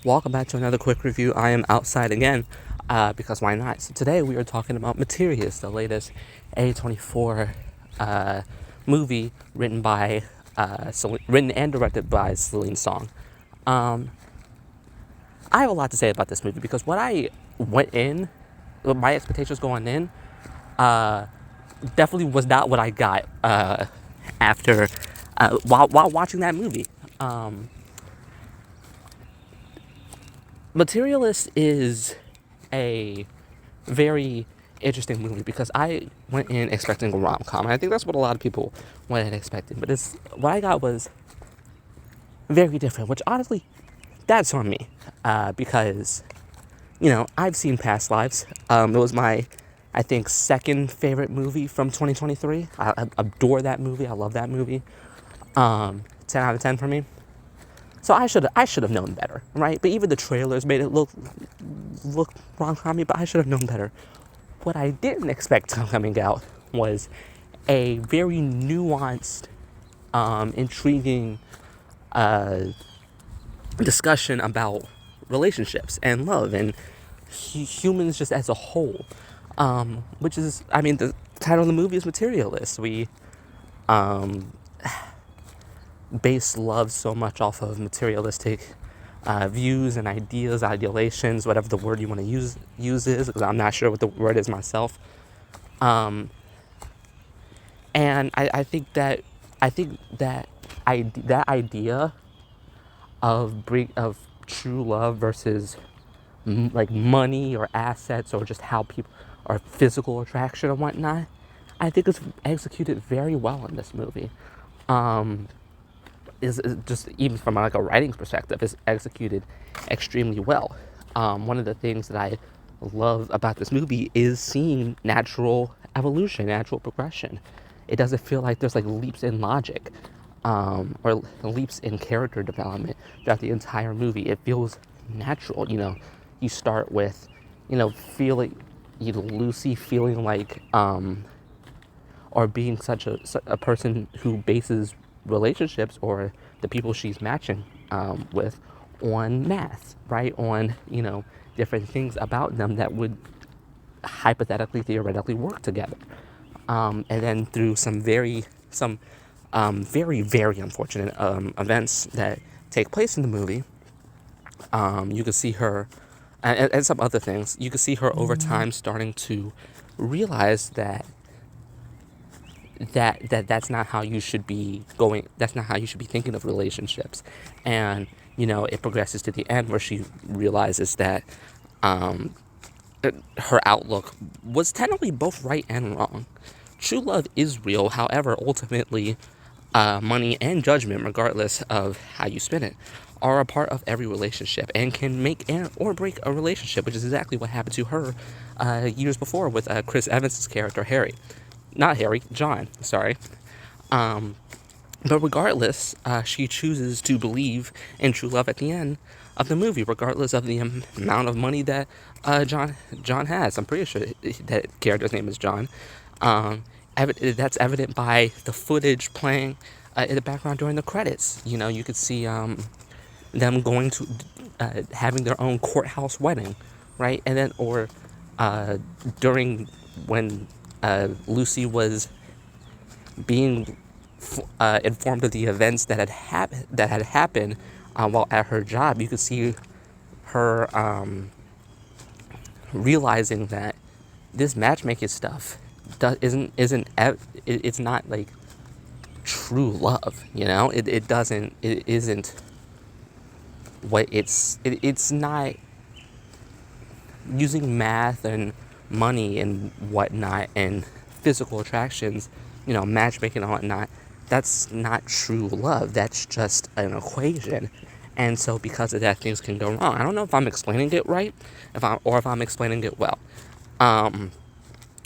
Welcome back to another quick review. I am outside again, because why not? So today we are talking about Materialists, the latest A24 movie written and directed by Celine Song. Um, I have a lot to say about this movie because my expectations going in, uh, definitely was not what I got after while watching that movie. Um, Materialist is a very interesting movie because I went in expecting a rom-com. And I think that's what a lot of people went in expecting. But what I got was very different, which honestly, that's on me. Because, I've seen Past Lives. It was my, I think, second favorite movie from 2023. I adore that movie. I love that movie. 10 out of 10 for me. So I should have known better, right? But even the trailers made it look rom-com-y, but I should have known better. What I didn't expect coming out was a very nuanced, intriguing discussion about relationships and love and humans just as a whole. Which is, the title of the movie is Materialist. We um, base love so much off of materialistic views and ideas, idealations, whatever the word you want to use is, because I'm not sure what the word is myself. Um, and I think that that idea of true love versus like money or assets or just how people or physical attraction and whatnot, I think it's executed very well in this movie. Um, is just even from like a writing perspective is executed extremely well. One of the things that I love about this movie is seeing natural evolution, natural progression. It doesn't feel like there's like leaps in logic, or leaps in character development throughout the entire movie. It feels natural. You start with, feeling, Lucy feeling like, or being such a person who bases relationships or the people she's matching with on math, right? On, different things about them that would hypothetically, theoretically work together. And then through some very, very unfortunate events that take place in the movie, you can see her, and some other things, you can see her over time starting to realize that's not how you should be going, that's not how you should be thinking of relationships. And it progresses to the end where she realizes that um, her outlook was technically both right and wrong. True love is real, however, ultimately, money and judgment, regardless of how you spin it, are a part of every relationship and can make or break a relationship, which is exactly what happened to her years before with Chris Evans' character, John, sorry. Um, but regardless, she chooses to believe in true love at the end of the movie, regardless of the amount of money that John has. I'm pretty sure that character's name is John. That's evident by the footage playing in the background during the credits. You could see them going to having their own courthouse wedding, right? And then, or during when Lucy was being informed of the events that had happened while at her job, you could see her realizing that this matchmaking stuff it's not like true love. It isn't what it's not using math and money and whatnot and physical attractions, matchmaking and whatnot. That's not true love. That's just an equation. And so because of that, things can go wrong. I don't know if I'm explaining it right, if I'm explaining it well.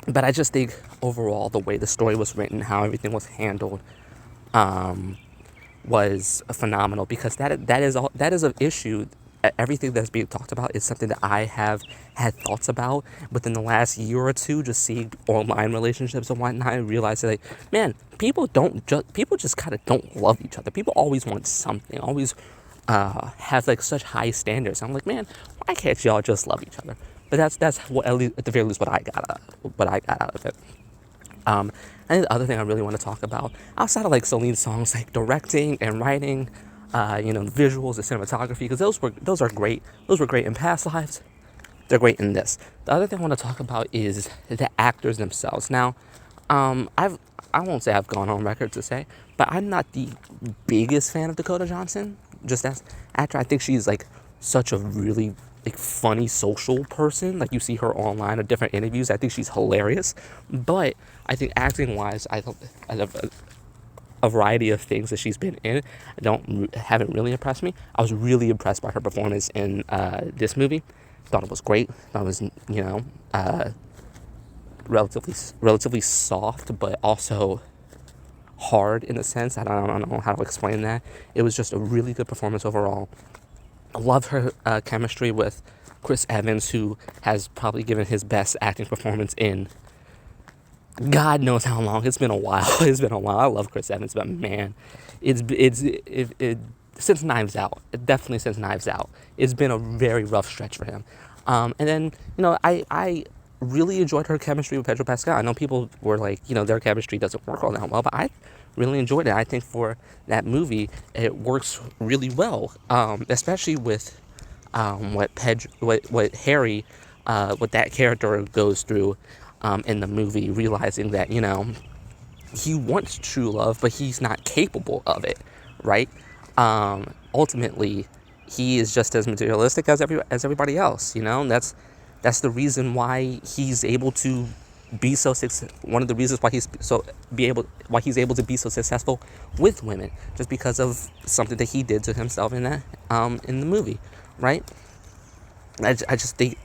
But I just think overall the way the story was written, how everything was handled, was phenomenal, because that is an issue. Everything that's being talked about is something that I have had thoughts about within the last year or two, just seeing online relationships and whatnot, and realizing, like, man, people just kind of don't love each other. People always want something, always have like such high standards. I'm like, man, why can't y'all just love each other? But that's what, at least, at the very least, what I got out of it. I think the other thing I really want to talk about, outside of like Celine's songs, like directing and writing, the visuals, the cinematography, because those are great. Those were great in past lives. They're great in this. The other thing I want to talk about is the actors themselves. Now, I won't say I've gone on record to say, but I'm not the biggest fan of Dakota Johnson. Just as actor, I think she's like such a really like funny social person. Like you see her online or different interviews. I think she's hilarious. But I think acting wise, I love a variety of things that she's been in. Haven't really impressed me. I was really impressed by her performance in this movie. Thought it was great. Thought it was relatively soft, but also hard in a sense. I don't know how to explain that. It was just a really good performance overall. I love her chemistry with Chris Evans, who has probably given his best acting performance in God knows how long. It's been a while. It's been a while. I love Chris Evans, but man, it since Knives Out, definitely since Knives Out, it's been a very rough stretch for him. And then I really enjoyed her chemistry with Pedro Pascal. I know people were like, their chemistry doesn't work all that well, but I really enjoyed it. I think for that movie, it works really well, especially with what Harry, what that character goes through in the movie, realizing that he wants true love, but he's not capable of it, right? Ultimately, he is just as materialistic as everybody else. That's the reason why he's able to be so one of the reasons why he's able to be so successful with women, just because of something that he did to himself in the movie, right? I just think,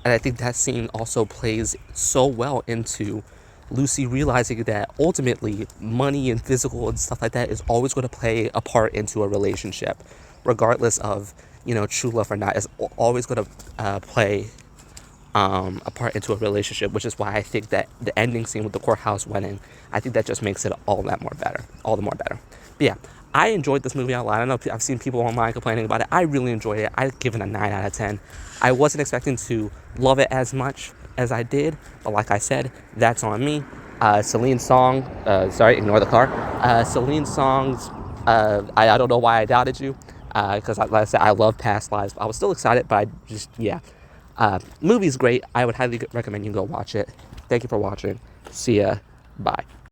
and I think that scene also plays so well into Lucy realizing that ultimately money and physical and stuff like that is always going to play a part into a relationship, regardless of true love or not. It's always going to play a part into a relationship, which is why I think that the ending scene with the courthouse wedding, I think that just makes it all the more better. But yeah, I enjoyed this movie a lot. I know I've seen people online complaining about it. I really enjoyed it. I give it a 9 out of 10. I wasn't expecting to love it as much as I did, but like I said, that's on me. Celine's song, sorry, ignore the car. Celine's songs, I don't know why I doubted you, because like I said, I love Past Lives. I was still excited, but yeah. Movie's great. I would highly recommend you go watch it. Thank you for watching. See ya. Bye.